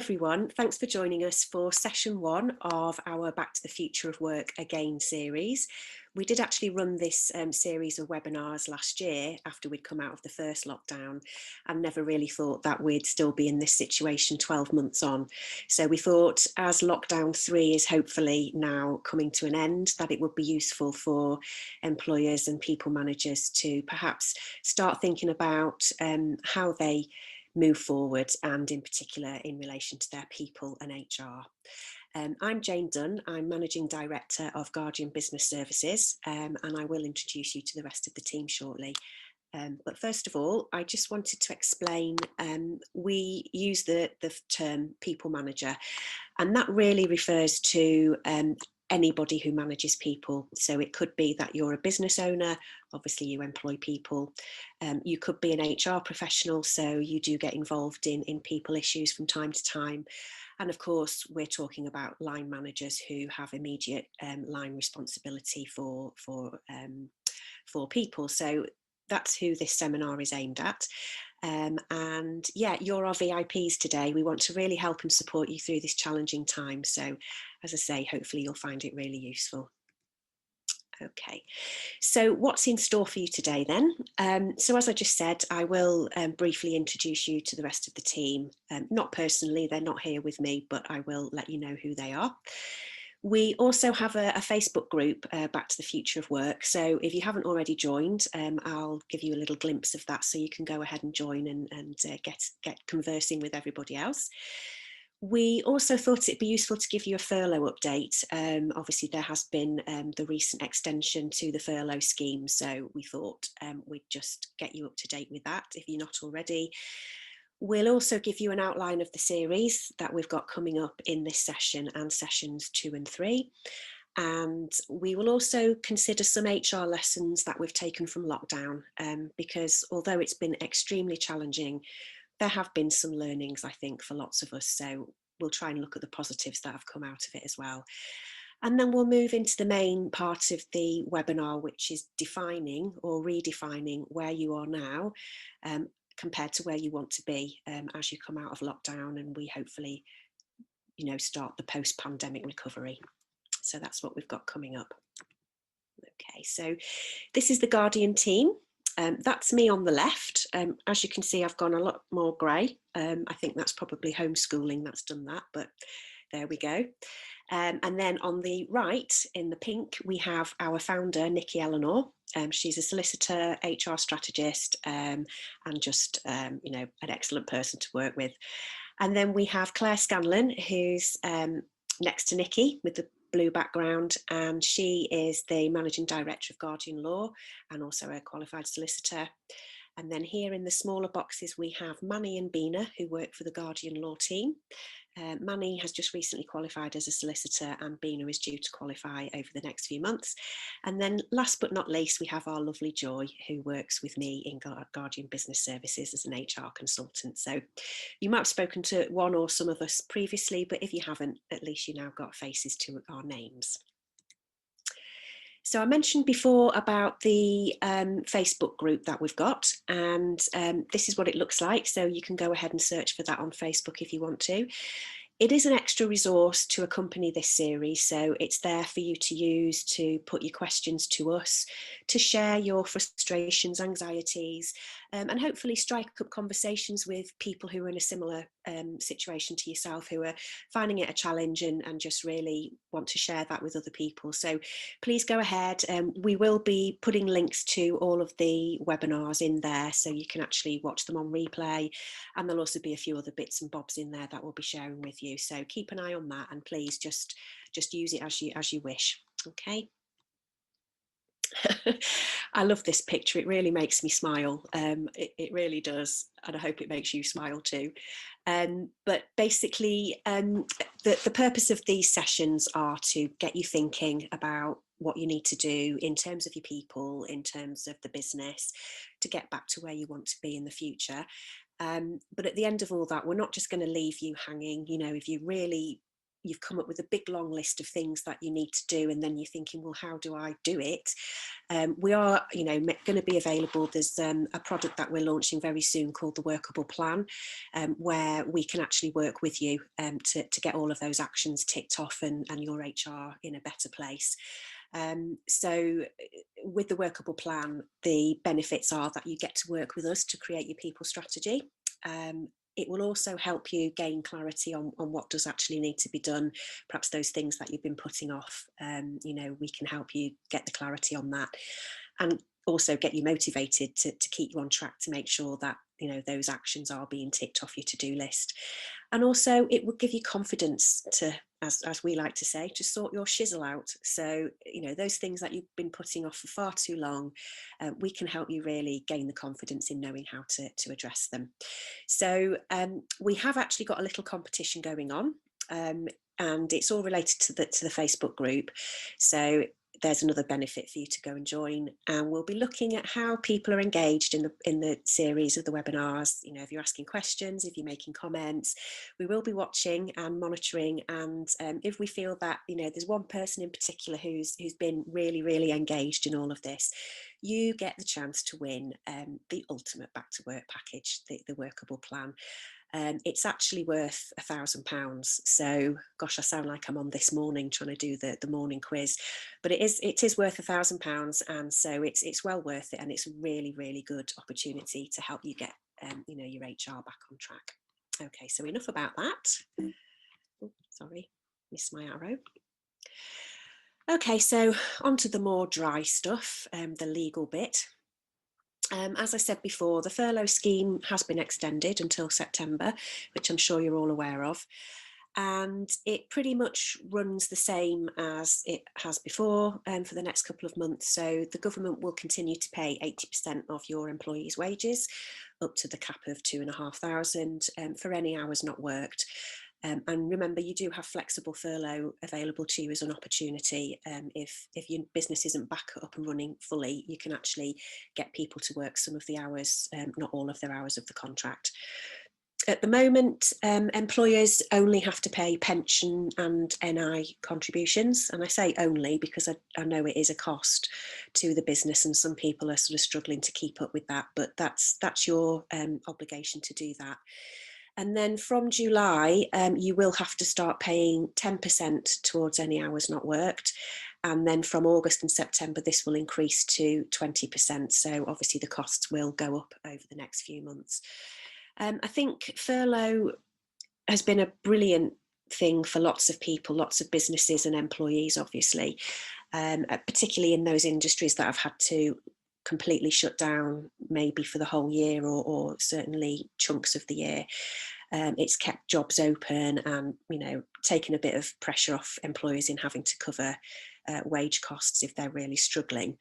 everyone, thanks for joining us for session one of our Back to the Future of Work Again series. We did actually run this series of webinars last year after we'd come out of the first lockdown and never really thought that we'd still be in this situation 12 months on. So we thought, as lockdown 3 is hopefully now coming to an end, that it would be useful for employers and people managers to perhaps start thinking about how they move forward, and in particular in relation to their people and HR. I'm Jane Dunn, I'm Managing Director of Guardian Business Services, and I will introduce you to the rest of the team shortly. But first of all, I just wanted to explain, we use the term people manager, and that really refers to anybody who manages people. So it could be that you're a business owner, obviously you employ people. You could be an HR professional, so you do get involved in people issues from time to time. And of course, we're talking about line managers who have immediate line responsibility for people. So that's who this seminar is aimed at. And yeah, you're our VIPs today. We want to really help and support you through this challenging time. So as I say, hopefully you'll find it really useful. Okay, so what's in store for you today then? So as I just said, I will briefly introduce you to the rest of the team. Not personally, they're not here with me, but I will let you know who they are. We also have a Facebook group, Back to the Future of Work. So if you haven't already joined, I'll give you a little glimpse of that so you can go ahead and join and get conversing with everybody else. We also thought it'd be useful to give you a furlough update. Obviously, there has been the recent extension to the furlough scheme, so we thought we'd just get you up to date with that if you're not already. We'll also give you an outline of the series that we've got coming up in this session and sessions 2 and 3. And we will also consider some HR lessons that we've taken from lockdown, because although it's been extremely challenging, there have been some learnings, I think, for lots of us. So we'll try and look at the positives that have come out of it as well. And then we'll move into the main part of the webinar, which is defining or redefining where you are now compared to where you want to be as you come out of lockdown and we hopefully, start the post-pandemic recovery. So that's what we've got coming up. Okay, so this is the Guardian team. That's me on the left. As you can see, I've gone a lot more grey. I think that's probably homeschooling that's done that, but there we go. And then on the right, in the pink, we have our founder, Nikki Eleanor. She's a solicitor, HR strategist, and just, an excellent person to work with. And then we have Claire Scanlon, who's next to Nikki with the blue background, and she is the Managing Director of Guardian Law and also a qualified solicitor. And then here in the smaller boxes, we have Manny and Bina, who work for the Guardian Law team. Manny has just recently qualified as a solicitor and Bina is due to qualify over the next few months. And then last but not least, we have our lovely Joy, who works with me in Guardian Business Services as an HR consultant. So you might have spoken to one or some of us previously, but if you haven't, at least you now got faces to our names. So I mentioned before about the Facebook group that we've got, and this is what it looks like. So you can go ahead and search for that on Facebook if you want to. It is an extra resource to accompany this series, so it's there for you to use to put your questions to us, to share your frustrations, anxieties, and hopefully strike up conversations with people who are in a similar situation to yourself, who are finding it a challenge and just really want to share that with other people. So please go ahead. We will be putting links to all of the webinars in there, so you can actually watch them on replay, and there'll also be a few other bits and bobs in there that we'll be sharing with you. So keep an eye on that, and please just use it as you wish. Okay. I love this picture. It really makes me smile. It really does, and I hope it makes you smile too. But basically, the purpose of these sessions are to get you thinking about what you need to do in terms of your people, in terms of the business, to get back to where you want to be in the future. But at the end of all that, we're not just going to leave you hanging. If you really you've come up with a big long list of things that you need to do, and then you're thinking, well, how do I do it? We are, going to be available. There's a product that we're launching very soon called the Workable Plan, where we can actually work with you to get all of those actions ticked off and your HR in a better place. So with the Workable Plan, the benefits are that you get to work with us to create your people strategy. It will also help you gain clarity on what does actually need to be done, perhaps those things that you've been putting off. We can help you get the clarity on that, and also get you motivated to keep you on track to make sure that those actions are being ticked off your to-do list. And also it will give you confidence to, as we like to say, to sort your shizzle out. So those things that you've been putting off for far too long, we can help you really gain the confidence in knowing how to address them. So we have actually got a little competition going on, and it's all related to the Facebook group. So there's another benefit for you to go and join, and we'll be looking at how people are engaged in the series of the webinars. If you're asking questions, if you're making comments, we will be watching and monitoring. And if we feel that there's one person in particular who's been really engaged in all of this, you get the chance to win the ultimate back to work package, the Workable Plan. It's actually worth £1,000. So, gosh, I sound like I'm on This Morning trying to do the morning quiz, but it is worth £1,000, and so it's well worth it, and it's a really good opportunity to help you get your HR back on track. Okay, so enough about that. Oh, sorry, missed my arrow. Okay, so on to the more dry stuff, the legal bit. As I said before, the furlough scheme has been extended until September, which I'm sure you're all aware of. And it pretty much runs the same as it has before for the next couple of months. So the government will continue to pay 80% of your employees' wages, up to the cap of 2,500 for any hours not worked. And remember, you do have flexible furlough available to you as an opportunity. If your business isn't back up and running fully, you can actually get people to work some of the hours, not all of their hours of the contract. At the moment, employers only have to pay pension and NI contributions. And I say only because I know it is a cost to the business, and some people are sort of struggling to keep up with that. But that's your obligation to do that. And then from July, you will have to start paying 10% towards any hours not worked. And then from August and September, this will increase to 20%. So obviously the costs will go up over the next few months. I think furlough has been a brilliant thing for lots of people, lots of businesses and employees, obviously, particularly in those industries that have had to completely shut down, maybe for the whole year or certainly chunks of the year. It's kept jobs open and taken a bit of pressure off employers in having to cover wage costs if they're really struggling.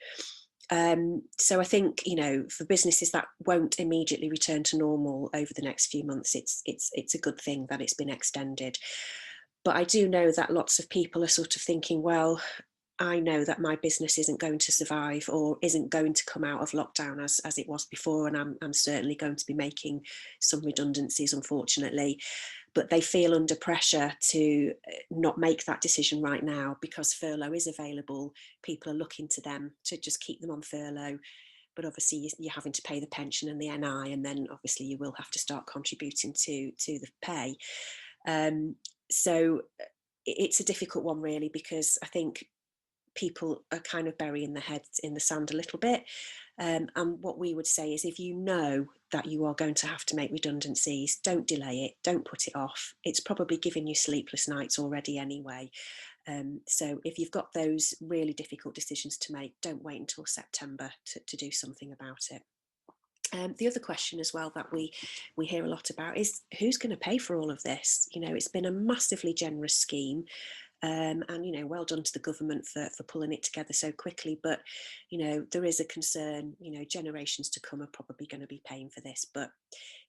So I think for businesses that won't immediately return to normal over the next few months, it's a good thing that it's been extended. But I do know that lots of people are sort of thinking, well, I know that my business isn't going to survive or isn't going to come out of lockdown as it was before, and I'm certainly going to be making some redundancies, unfortunately. But they feel under pressure to not make that decision right now because furlough is available. People are looking to them to just keep them on furlough. But obviously you're having to pay the pension and the NI, and then obviously you will have to start contributing to the pay. So it's a difficult one, really, because I think people are kind of burying their heads in the sand a little bit. And what we would say is, if you know that you are going to have to make redundancies, don't delay it, don't put it off. It's probably giving you sleepless nights already anyway. So if you've got those really difficult decisions to make, don't wait until September to do something about it. The other question as well that we hear a lot about is, who's going to pay for all of this? It's been a massively generous scheme. And well done to the government for pulling it together so quickly, but there is a concern, generations to come are probably going to be paying for this, but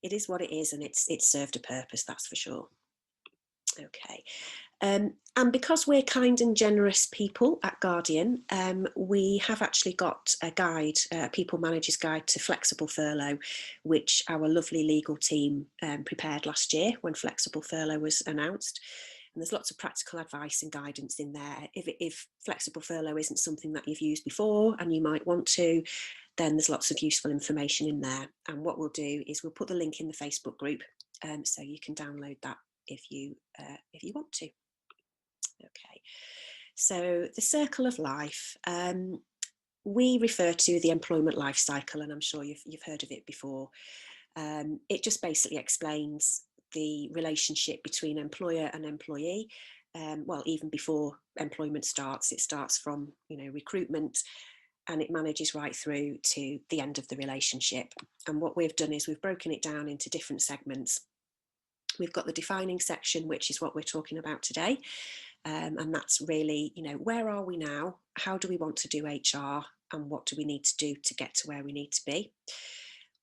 it is what it is, and it's served a purpose, that's for sure. Okay. And because we're kind and generous people at Guardian, we have actually got a guide, a People Manager's Guide to Flexible Furlough, which our lovely legal team prepared last year when Flexible Furlough was announced. And there's lots of practical advice and guidance in there. If flexible furlough isn't something that you've used before and you might want to, then there's lots of useful information in there. And what we'll do is we'll put the link in the Facebook group, so you can download that if you want to. Okay, so the circle of life. We refer to the employment life cycle, and I'm sure you've heard of it before. It just basically explains the relationship between employer and employee. Well, even before employment starts, it starts from recruitment, and it manages right through to the end of the relationship. And what we've done is we've broken it down into different segments. We've got the defining section, which is what we're talking about today. And that's really, where are we now? How do we want to do HR? And what do we need to do to get to where we need to be?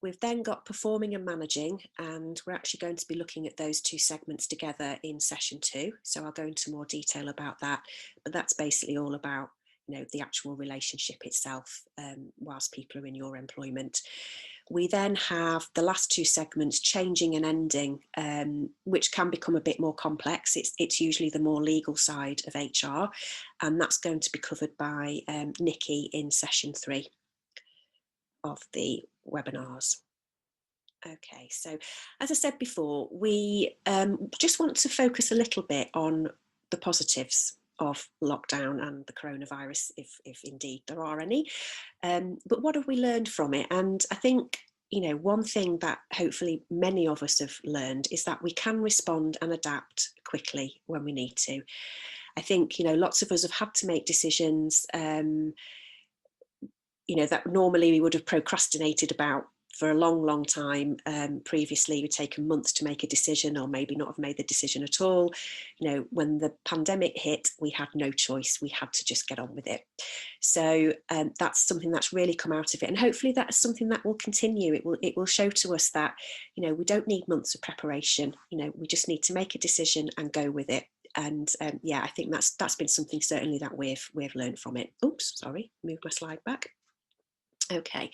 We've then got performing and managing, and we're actually going to be looking at those two segments together in session 2. So I'll go into more detail about that, but that's basically all about the actual relationship itself whilst people are in your employment. We then have the last two segments, changing and ending, which can become a bit more complex. It's usually the more legal side of HR, and that's going to be covered by Nikki in session 3 of the webinars. Okay, so as I said before, we just want to focus a little bit on the positives of lockdown and the coronavirus, if indeed there are any. But what have we learned from it? And I think, one thing that hopefully many of us have learned is that we can respond and adapt quickly when we need to. I think, lots of us have had to make decisions, that normally we would have procrastinated about for a long, long time. Previously, we'd taken months to make a decision, or maybe not have made the decision at all. When the pandemic hit, we had no choice. We had to just get on with it. So that's something that's really come out of it. And hopefully that's something that will continue. It will show to us that, we don't need months of preparation. We just need to make a decision and go with it. And yeah, I think that's been something certainly that we've learned from it. Oops, sorry, move my slide back. Okay,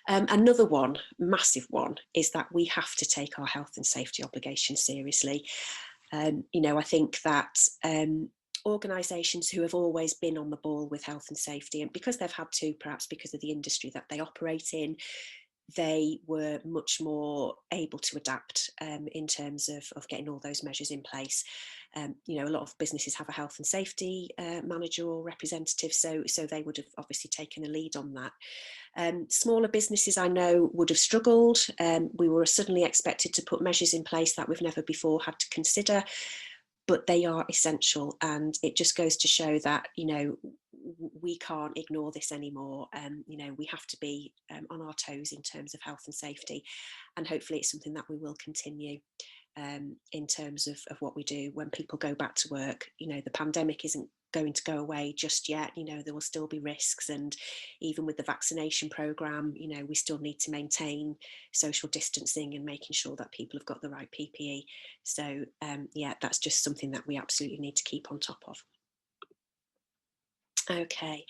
another one, massive one, is that we have to take our health and safety obligations seriously. I think that organisations who have always been on the ball with health and safety, and because they've had to, perhaps because of the industry that they operate in, they were much more able to adapt in terms of getting all those measures in place. A lot of businesses have a health and safety manager or representative, so they would have obviously taken a lead on that. Smaller businesses, I know, would have struggled. We were suddenly expected to put measures in place that we've never before had to consider, but they are essential. And it just goes to show that, we can't ignore this anymore. We have to be on our toes in terms of health and safety. And hopefully it's something that we will continue in terms of what we do when people go back to work. The pandemic isn't going to go away just yet. There will still be risks, and even with the vaccination programme, we still need to maintain social distancing and making sure that people have got the right PPE. So yeah, that's just something that we absolutely need to keep on top of. Okay,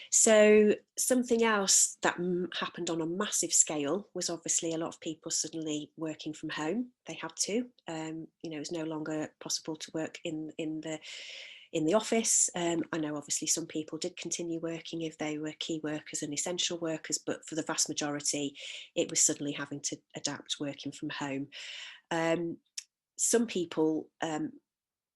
so something else that happened on a massive scale was obviously a lot of people suddenly working from home. They had to. It was no longer possible to work in the office. I know obviously some people did continue working if they were key workers and essential workers, but for the vast majority, it was suddenly having to adapt working from home. Some people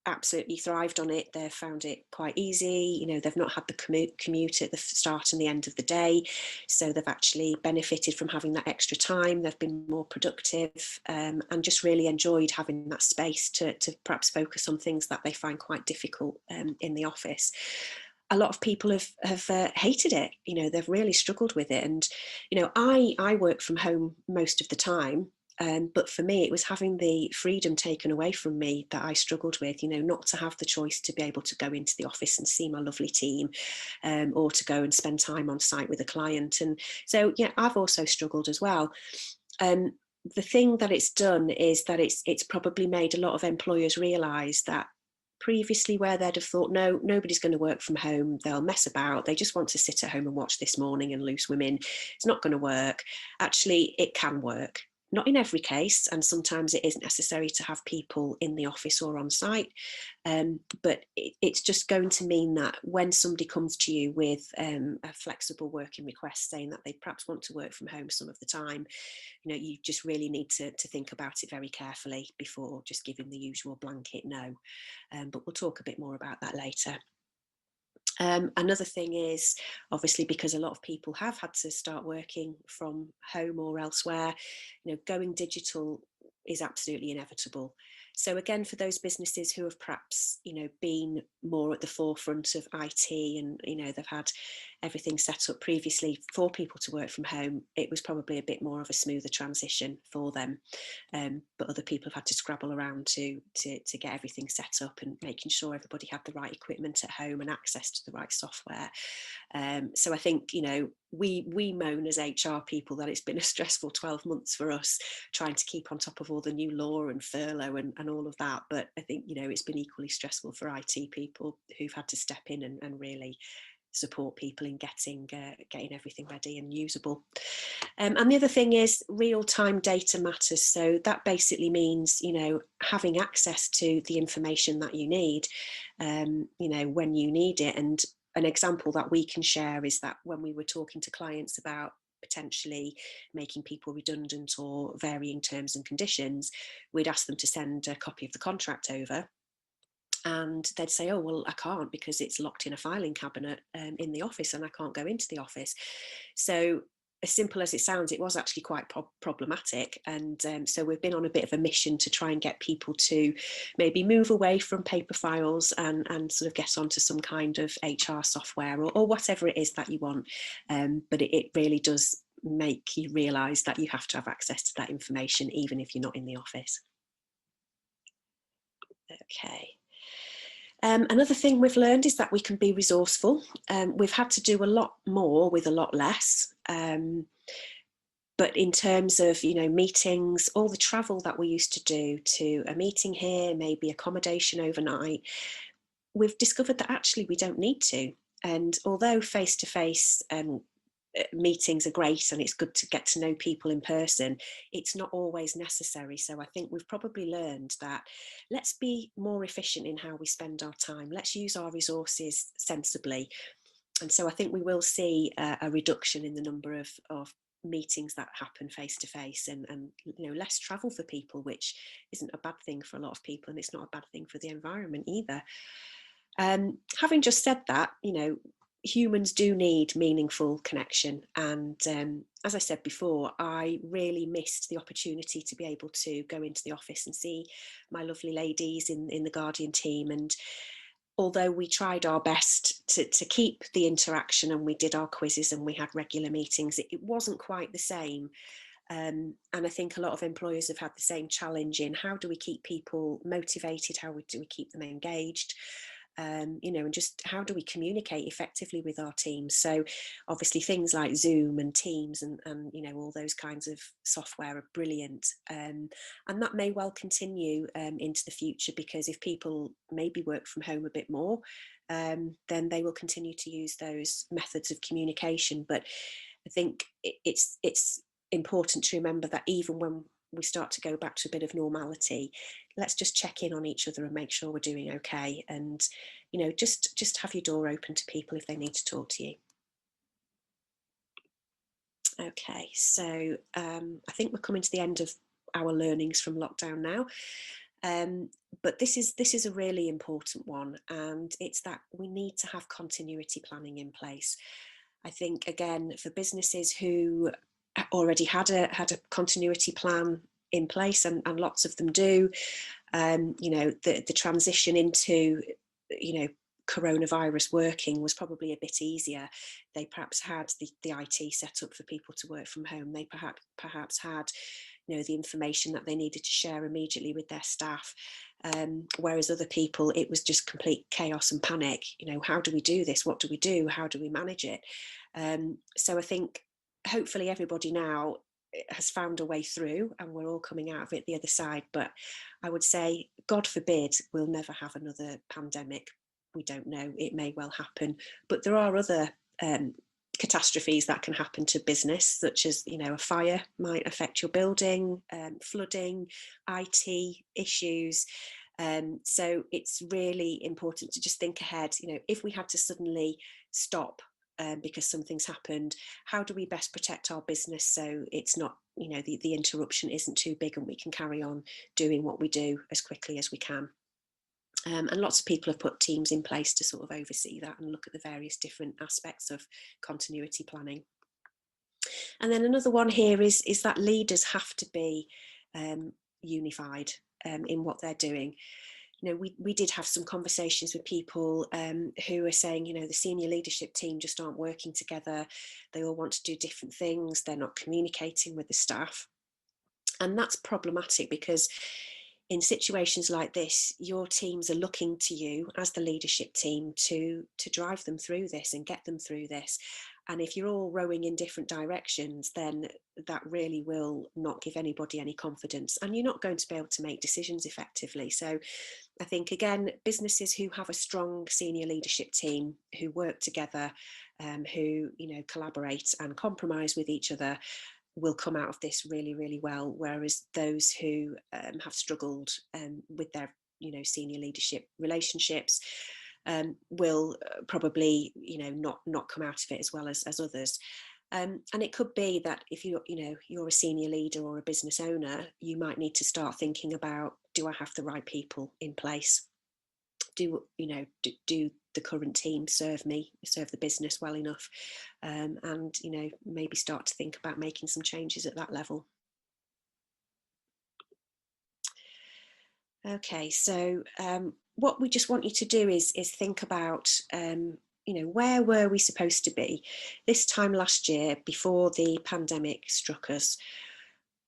absolutely thrived on it. They've found it quite easy. They've not had the commute at the start and the end of the day, so they've actually benefited from having that extra time. They've been more productive and just really enjoyed having that space to perhaps focus on things that they find quite difficult in the office. A lot of people have hated it. They've really struggled with it. And I work from home most of the time. But for me, it was having the freedom taken away from me that I struggled with, not to have the choice to be able to go into the office and see my lovely team, or to go and spend time on site with a client. And so, yeah, I've also struggled as well. The thing that it's done is that it's probably made a lot of employers realise that previously, where they'd have thought, no, nobody's going to work from home, they'll mess about, they just want to sit at home and watch This Morning and Loose Women, it's not going to work. Actually, it can work. not in every case, and sometimes it isn't necessary to have people in the office or on site. But it's just going to mean that when somebody comes to you with a flexible working request saying that they perhaps want to work from home some of the time, you just really need to think about it very carefully before just giving the usual blanket no. But we'll talk a bit more about that later. Another thing is, obviously, because a lot of people have had to start working from home or elsewhere, going digital is absolutely inevitable. So again, for those businesses who have perhaps, been more at the forefront of IT and, they've had everything set up previously for people to work from home, it was probably a bit more of a smoother transition for them. But other people have had to scrabble around to get everything set up and making sure everybody had the right equipment at home and access to the right software. So I think, we moan as HR people that it's been a stressful 12 months for us trying to keep on top of all the new law and furlough and all of that. But I think, it's been equally stressful for IT people who've had to step in and really support people in getting everything ready and usable. And the other thing is real-time data matters. So that basically means, having access to the information that you need, when you need it. And an example that we can share is that when we were talking to clients about potentially making people redundant or varying terms and conditions, we'd ask them to send a copy of the contract over. And they'd say, oh, well, I can't because it's locked in a filing cabinet in the office and I can't go into the office. So as simple as it sounds, it was actually quite problematic. And so we've been on a bit of a mission to try and get people to maybe move away from paper files and sort of get onto some kind of HR software or whatever it is that you want. But it really does make you realise that you have to have access to that information, even if you're not in the office. Okay. Another thing we've learned is that we can be resourceful. We've had to do a lot more with a lot less. But in terms of, meetings, all the travel that we used to do to a meeting here, maybe accommodation overnight, we've discovered that actually we don't need to. And although face-to-face meetings are great and it's good to get to know people in person, it's not always necessary. So I think we've probably learned that let's be more efficient in how we spend our time. Let's use our resources sensibly. And so I think we will see a reduction in the number of meetings that happen face to face and less travel for people, which isn't a bad thing for a lot of people, and it's not a bad thing for the environment either. Having just said that, humans do need meaningful connection. And as I said before, I really missed the opportunity to be able to go into the office and see my lovely ladies in the Guardian team. And although we tried our best to keep the interaction and we did our quizzes and we had regular meetings, it wasn't quite the same. And I think a lot of employers have had the same challenge in how do we keep people motivated, how do we keep them engaged, and just how do we communicate effectively with our teams. So obviously things like Zoom and Teams and all those kinds of software are brilliant, and that may well continue into the future, because if people maybe work from home a bit more, then they will continue to use those methods of communication. But I think it's important to remember that even when we start to go back to a bit of normality, let's just check in on each other and make sure we're doing okay. And, just have your door open to people if they need to talk to you. Okay, so I think we're coming to the end of our learnings from lockdown now. But this is a really important one, and it's that we need to have continuity planning in place. I think, again, for businesses who already had a continuity plan in place, and lots of them do, the transition into coronavirus working was probably a bit easier. They perhaps had the IT set up for people to work from home. They perhaps had the information that they needed to share immediately with their staff, whereas other people, it was just complete chaos and panic. How do we do this? What do we do? How do we manage it? So I think hopefully everybody now has found a way through and we're all coming out of it the other side. But I would say, God forbid, we'll never have another pandemic. We don't know, it may well happen. But there are other catastrophes that can happen to business, such as, you know, a fire might affect your building, flooding, IT issues. So it's really important to just think ahead. You know, if we had to suddenly stop because something's happened, how do we best protect our business so it's not, you know, the interruption isn't too big and we can carry on doing what we do as quickly as we can. And lots of people have put teams in place to sort of oversee that and look at the various different aspects of continuity planning. And then another one here is that leaders have to be unified in what they're doing. You know, we did have some conversations with people who are saying, you know, the senior leadership team just aren't working together. They all want to do different things. They're not communicating with the staff. And that's problematic because in situations like this, your teams are looking to you as the leadership team to drive them through this and get them through this. And if you're all rowing in different directions, then that really will not give anybody any confidence, and you're not going to be able to make decisions effectively. So I think, again, businesses who have a strong senior leadership team who work together, who, you know, collaborate and compromise with each other, will come out of this really, really well. Whereas those who have struggled with their, you know, senior leadership relationships will probably, you know, not come out of it as well as others. And it could be that if you're a senior leader or a business owner, you might need to start thinking about, do I have the right people in place? Do the current team serve the business well enough? And, you know, maybe start to think about making some changes at that level. Okay, so what we just want you to do is think about, you know, where were we supposed to be this time last year before the pandemic struck us?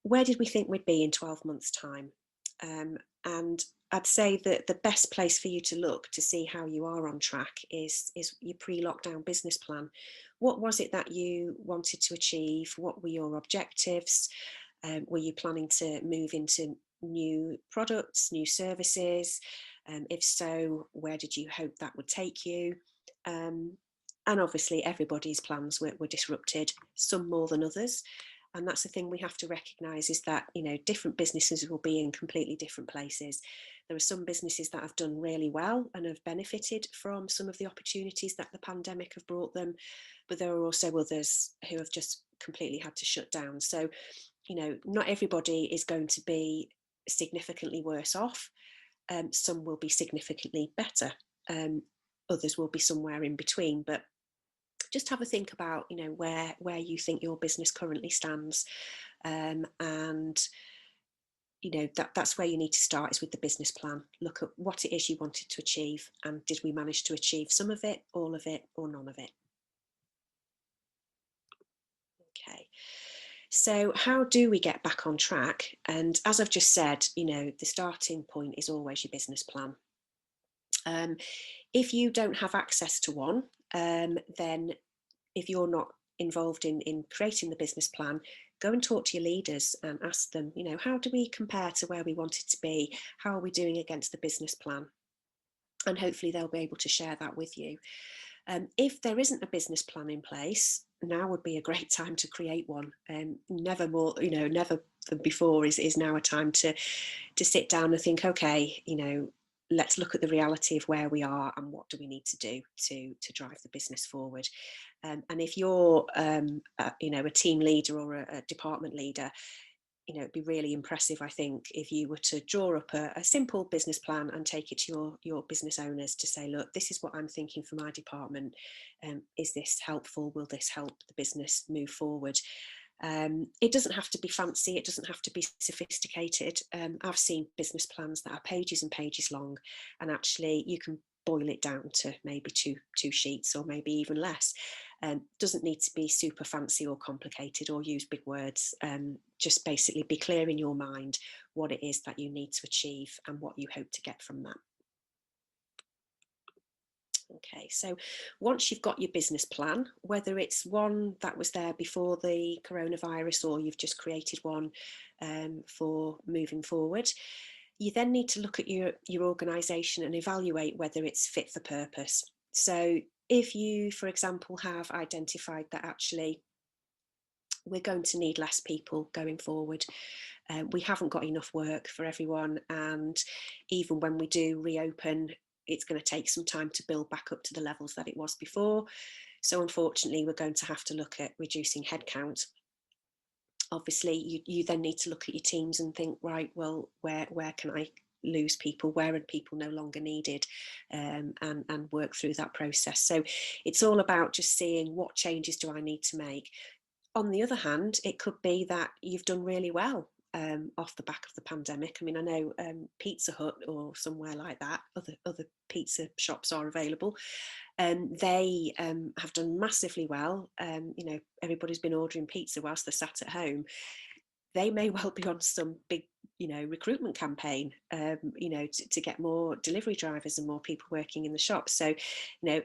Where did we think we'd be in 12 months' time? And I'd say that the best place for you to look to see how you are on track is your pre-lockdown business plan. What was it that you wanted to achieve? What were your objectives? Were you planning to move into new products, new services? If so, where did you hope that would take you? And obviously everybody's plans were disrupted, some more than others. And that's the thing we have to recognise, is that, you know, different businesses will be in completely different places. There are some businesses that have done really well and have benefited from some of the opportunities that the pandemic have brought them, but there are also others who have just completely had to shut down. So, you know, not everybody is going to be significantly worse off. Some will be significantly better. Others will be somewhere in between. But just have a think about, you know, where you think your business currently stands, and you know, that's where you need to start, is with the business plan. Look at what it is you wanted to achieve, and did we manage to achieve some of it, all of it, or none of it? Okay, so how do we get back on track? And as I've just said, you know, the starting point is always your business plan. If you don't have access to one, then if you're not involved in creating the business plan, go and talk to your leaders and ask them, you know, how do we compare to where we wanted to be? How are we doing against the business plan? And hopefully they'll be able to share that with you. If there isn't a business plan in place, now would be a great time to create one. Never more, you know, never than before is now a time to sit down and think, okay, you know, let's look at the reality of where we are and what do we need to do to drive the business forward. And if you're, you know, a team leader or a department leader, you know, it'd be really impressive, I think, if you were to draw up a simple business plan and take it to your business owners to say, look, this is what I'm thinking for my department. Is this helpful? Will this help the business move forward? It doesn't have to be fancy. It doesn't have to be sophisticated. I've seen business plans that are pages and pages long, and actually you can boil it down to maybe two sheets or maybe even less. Doesn't need to be super fancy or complicated or use big words. Just basically be clear in your mind what it is that you need to achieve and what you hope to get from that. Okay, so once you've got your business plan, whether it's one that was there before the coronavirus or you've just created one for moving forward, you then need to look at your organisation and evaluate whether it's fit for purpose. So if you, for example, have identified that actually we're going to need less people going forward, we haven't got enough work for everyone, and even when we do reopen, it's going to take some time to build back up to the levels that it was before. So unfortunately, we're going to have to look at reducing headcount. Obviously, you then need to look at your teams and think, right, well, where can I lose people? Where are people no longer needed? And work through that process. So it's all about just seeing what changes do I need to make. On the other hand, it could be that you've done really well off the back of the pandemic. I mean, I know Pizza Hut or somewhere like that, other pizza shops are available. They have done massively well. You know, everybody's been ordering pizza whilst they're sat at home. They may well be on some big, you know, recruitment campaign, you know, to get more delivery drivers and more people working in the shop. So, you know,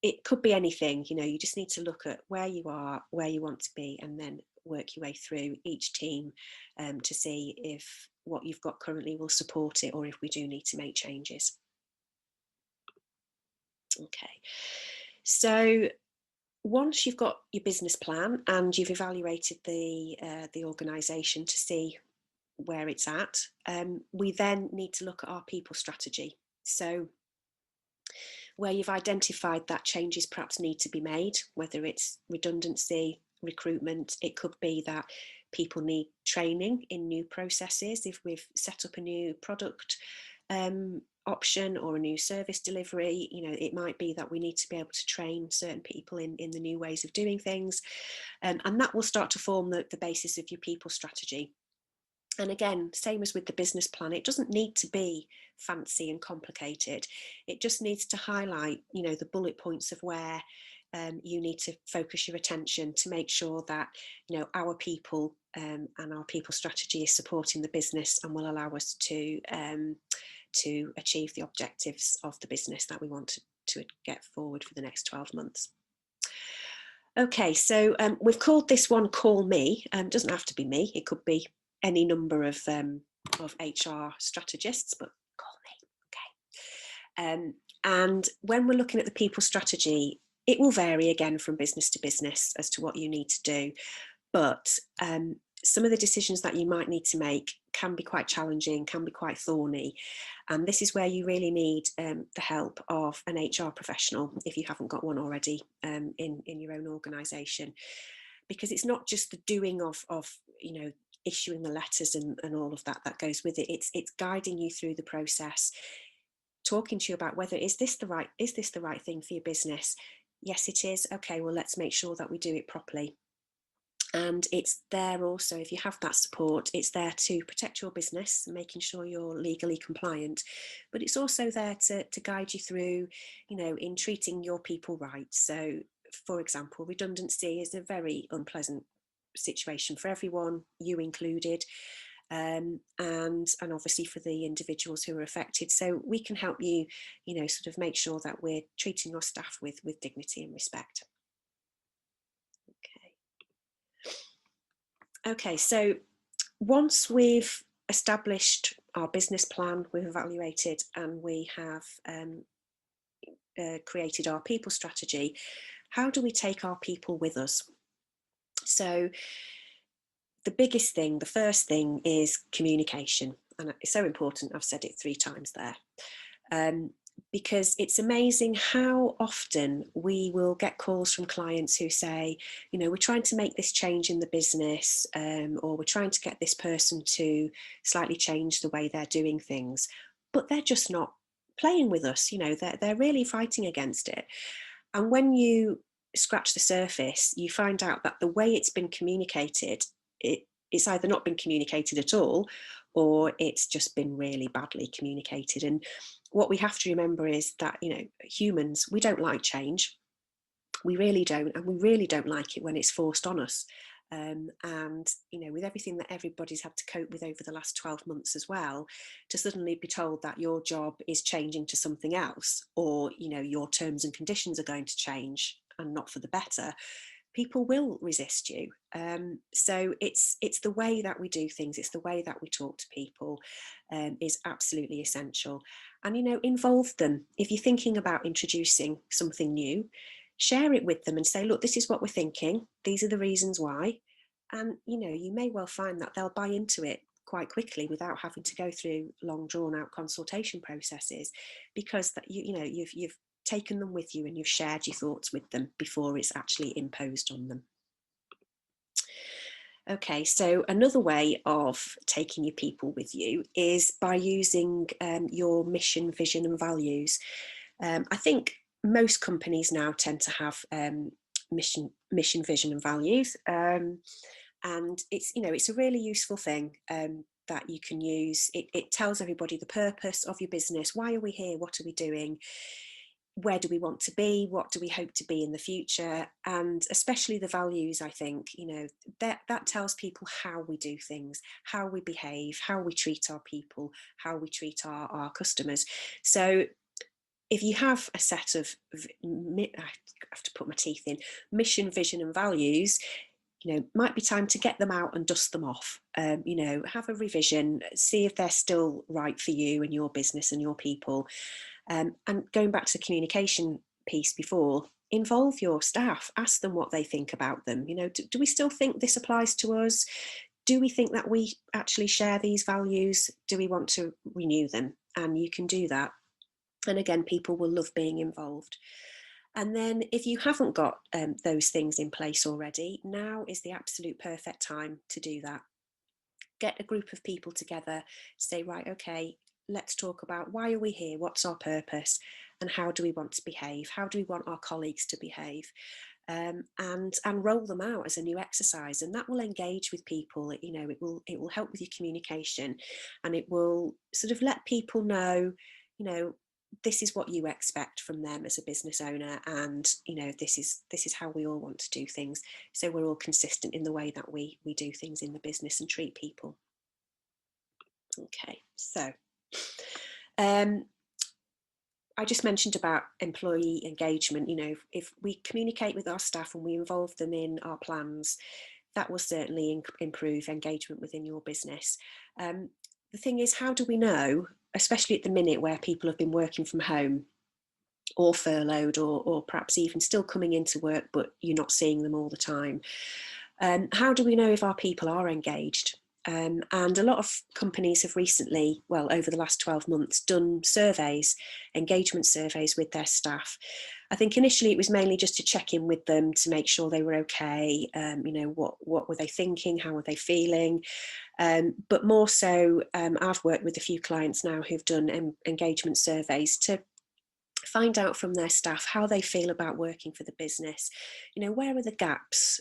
it could be anything. You know, you just need to look at where you are, where you want to be, and then work your way through each team to see if what you've got currently will support it, or if we do need to make changes. Okay, so once you've got your business plan and you've evaluated the organisation to see where it's at, we then need to look at our people strategy. So where you've identified that changes perhaps need to be made, whether it's redundancy, recruitment, it could be that people need training in new processes. If we've set up a new product option or a new service delivery, you know, it might be that we need to be able to train certain people in the new ways of doing things. And that will start to form the basis of your people strategy. And again, same as with the business plan, it doesn't need to be fancy and complicated. It just needs to highlight, you know, the bullet points of where you need to focus your attention to make sure that, you know, our people and our people strategy is supporting the business and will allow us to achieve the objectives of the business that we want to get forward for the next 12 months. Okay, so we've called this one Call Me. Doesn't have to be me, it could be any number of HR strategists, but call me. Okay. And when we're looking at the people strategy, it will vary again from business to business as to what you need to do. But some of the decisions that you might need to make can be quite challenging, can be quite thorny. And this is where you really need the help of an HR professional, if you haven't got one already in your own organisation. Because it's not just the doing of you know, issuing the letters and all of that goes with it. It's guiding you through the process, talking to you about whether is this the right thing for your business. Yes, it is. Okay, well, let's make sure that we do it properly. And it's there also, if you have that support, it's there to protect your business, making sure you're legally compliant, but it's also there to guide you through, you know, in treating your people right. So, for example, redundancy is a very unpleasant situation for everyone, you included, and obviously for the individuals who are affected. So we can help you, you know, sort of make sure that we're treating your staff with dignity and respect. Okay, so once we've established our business plan, we've evaluated, and we have created our people strategy, how do we take our people with us? So the biggest thing, the first thing is communication. And it's so important, I've said it 3 times there. Because it's amazing how often we will get calls from clients who say, you know, we're trying to make this change in the business, or we're trying to get this person to slightly change the way they're doing things, but they're just not playing with us. You know, they're really fighting against it. And when you scratch the surface, you find out that the way it's been communicated, it's either not been communicated at all, or it's just been really badly communicated. And what we have to remember is that, you know, humans, we don't like change. We really don't. And we really don't like it when it's forced on us. And, you know, with everything that everybody's had to cope with over the last 12 months as well, to suddenly be told that your job is changing to something else, or, you know, your terms and conditions are going to change and not for the better, people will resist you. So it's the way that we do things, it's the way that we talk to people, is absolutely essential. And involve them. If you're thinking about introducing something new, share it with them and say, look, this is what we're thinking, these are the reasons why. And you may well find that they'll buy into it quite quickly without having to go through long drawn out consultation processes, because that you've taken them with you and you've shared your thoughts with them before it's actually imposed on them. Okay, so another way of taking your people with you is by using your mission, vision and values. I think most companies now tend to have mission, vision and values. And it's a really useful thing that you can use. It tells everybody the purpose of your business. Why are we here? What are we doing? Where do we want to be? What do we hope to be in the future? And especially the values, I think, that tells people how we do things, how we behave, how we treat our people, how we treat our customers. So if you have a set of, I have to put my teeth in, mission, vision and values, might be time to get them out and dust them off. Have a revision, see if they're still right for you and your business and your people. And going back to the communication piece before, involve your staff, ask them what they think about them. Do we still think this applies to us? Do we think that we actually share these values? Do we want to renew them? And you can do that. And again, people will love being involved. And then if you haven't got those things in place already, now is the absolute perfect time to do that. Get a group of people together, say, right, okay, let's talk about why are we here? What's our purpose? And how do we want to behave? How do we want our colleagues to behave? And roll them out as a new exercise, and that will engage with people. It will help with your communication, and it will sort of let people know, this is what you expect from them as a business owner, and this is how we all want to do things, so we're all consistent in the way that we do things in the business and treat people. Okay, so I just mentioned about employee engagement. If we communicate with our staff and we involve them in our plans, that will certainly improve engagement within your business. The thing is, how do we know, especially at the minute where people have been working from home or furloughed, or perhaps even still coming into work, but you're not seeing them all the time? How do we know if our people are engaged? And a lot of companies have recently, well, over the last 12 months, done surveys, engagement surveys with their staff. I think initially it was mainly just to check in with them to make sure they were okay. What were they thinking? How were they feeling? But more so, I've worked with a few clients now who've done engagement surveys to find out from their staff how they feel about working for the business. Where are the gaps?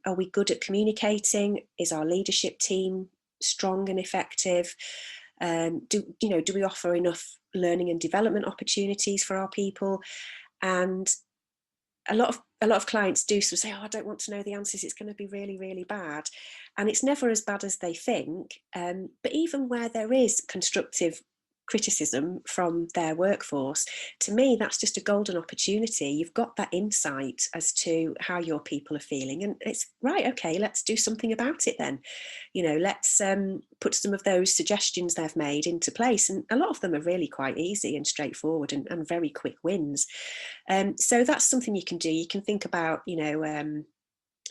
Are we good at communicating? Is our leadership team strong and effective? Do we offer enough learning and development opportunities for our people? And a lot of clients do sort of say, oh, I don't want to know the answers, it's going to be really, really bad. And it's never as bad as they think. But even where there is constructive criticism from their workforce, to me, that's just a golden opportunity. You've got that insight as to how your people are feeling, and it's right, okay, let's do something about it then. Let's put some of those suggestions they've made into place, and a lot of them are really quite easy and straightforward and very quick wins. So that's something you can do. You can think about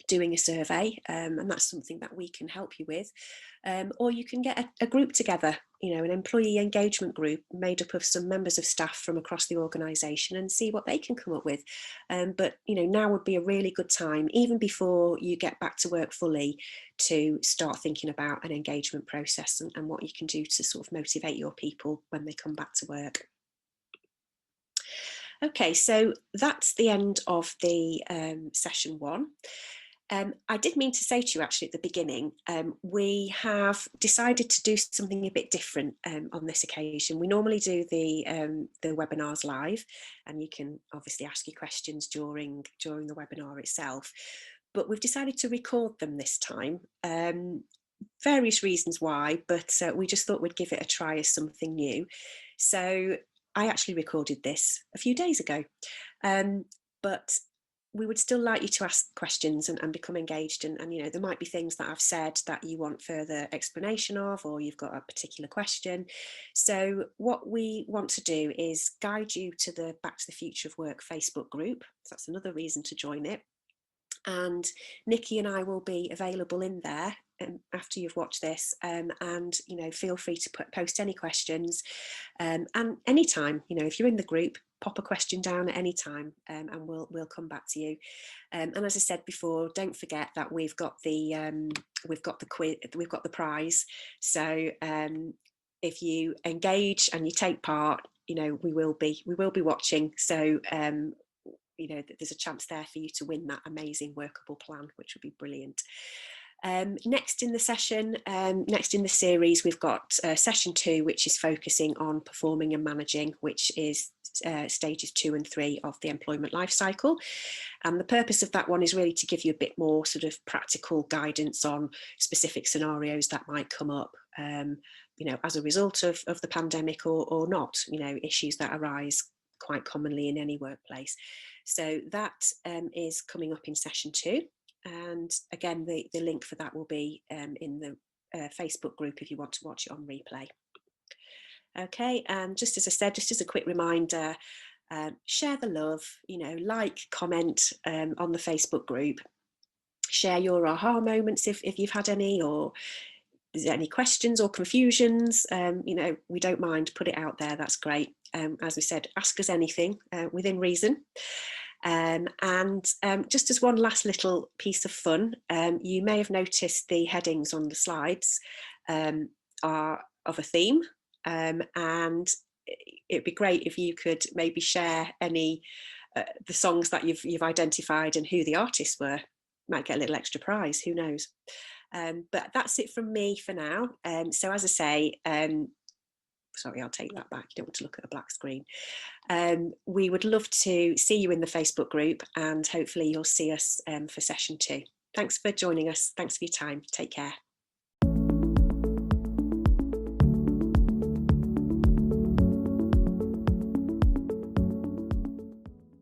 doing a survey, and that's something that we can help you with. Or you can get a group together, an employee engagement group made up of some members of staff from across the organisation, and see what they can come up with. But now would be a really good time, even before you get back to work fully, to start thinking about an engagement process and what you can do to sort of motivate your people when they come back to work. Okay, so that's the end of the session one. I did mean to say to you actually at the beginning, we have decided to do something a bit different on this occasion. We normally do the webinars live, and you can obviously ask your questions during the webinar itself. But we've decided to record them this time. Various reasons why, but we just thought we'd give it a try as something new. So I actually recorded this a few days ago, but we would still like you to ask questions and become engaged, and you know, there might be things that I've said that you want further explanation of, or you've got a particular question. So what we want to do is guide you to the Back to the Future of Work Facebook group. So that's another reason to join it. And Nikki and I will be available in there after you've watched this, and you know, feel free to post any questions, and anytime, you know, if you're in the group, pop a question down at any time, and we'll come back to you. And as I said before, don't forget that we've got the quiz, we've got the prize. So if you engage and you take part, you know, we will be watching. So you know, there's a chance there for you to win that amazing workable plan, which would be brilliant. Next in the session, next in the series, we've got session 2, which is focusing on performing and managing, which is stages 2 and 3 of the employment life cycle. And the purpose of that one is really to give you a bit more sort of practical guidance on specific scenarios that might come up, you know, as a result of the pandemic, or not, you know, issues that arise quite commonly in any workplace. So that is coming up in session 2. And again, the link for that will be in the Facebook group if you want to watch it on replay. Okay, and just as I said, just as a quick reminder, share the love, you know, like, comment on the Facebook group, share your aha moments if you've had any, or is there any questions or confusions, you know, we don't mind, put it out there, that's great. As we said, ask us anything within reason. And just as one last little piece of fun, you may have noticed the headings on the slides are of a theme, and it'd be great if you could maybe share any the songs that you've identified and who the artists were. Might get a little extra prize, who knows. But that's it from me for now. So as I say, sorry, I'll take that back. You don't want to look at a black screen. We would love to see you in the Facebook group, and hopefully you'll see us for session 2. Thanks for joining us. Thanks for your time. Take care.